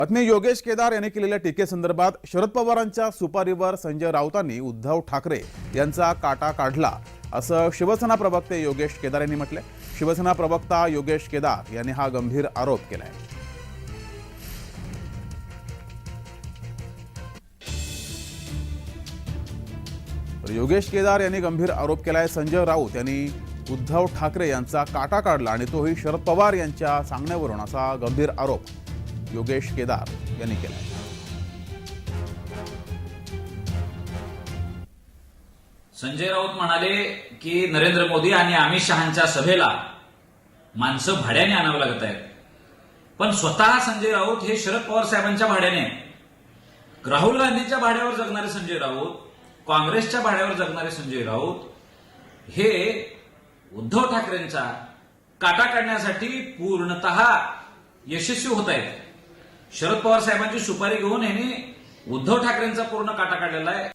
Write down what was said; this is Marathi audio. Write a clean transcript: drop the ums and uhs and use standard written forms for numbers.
पत्नी योगेश केदार यांनी केलेल्या टीकेसंदर्भात शरद पवारांच्या सुपारीवर संजय राऊतांनी उद्धव ठाकरे यांचा काटा काढला असं शिवसेना प्रवक्ते योगेश केदार यांनी म्हटलंय। शिवसेना प्रवक्ता योगेश केदार यांनी हा गंभीर आरोप केलाय। योगेश केदार यांनी गंभीर आरोप केलाय। संजय राऊत यांनी उद्धव ठाकरे यांचा काटा काढला आणि तोही शरद पवार यांच्या सांगण्यावरून असा गंभीर आरोप योगेश केदार यांनी केला। संजय राऊत म्हणाले की नरेंद्र मोदी आणि अमित शहांच्या सभेला माणसं भाड्याने आणावं लागत आहेत, पण स्वतः संजय राऊत हे शरद पवार साहेबांच्या भाड्याने, राहुल गांधीच्या भाड्यावर जगणारे संजय राऊत, काँग्रेसच्या भाड्यावर जगणारे संजय राऊत हे उद्धव ठाकरेंचा काटा काढण्यासाठी पूर्णतः यशस्वी होत आहेत। शरद पवार साहेबांची सुपारी घेऊन यांनी उद्धव ठाकरेंचा पूर्ण काटा काढलेला आहे।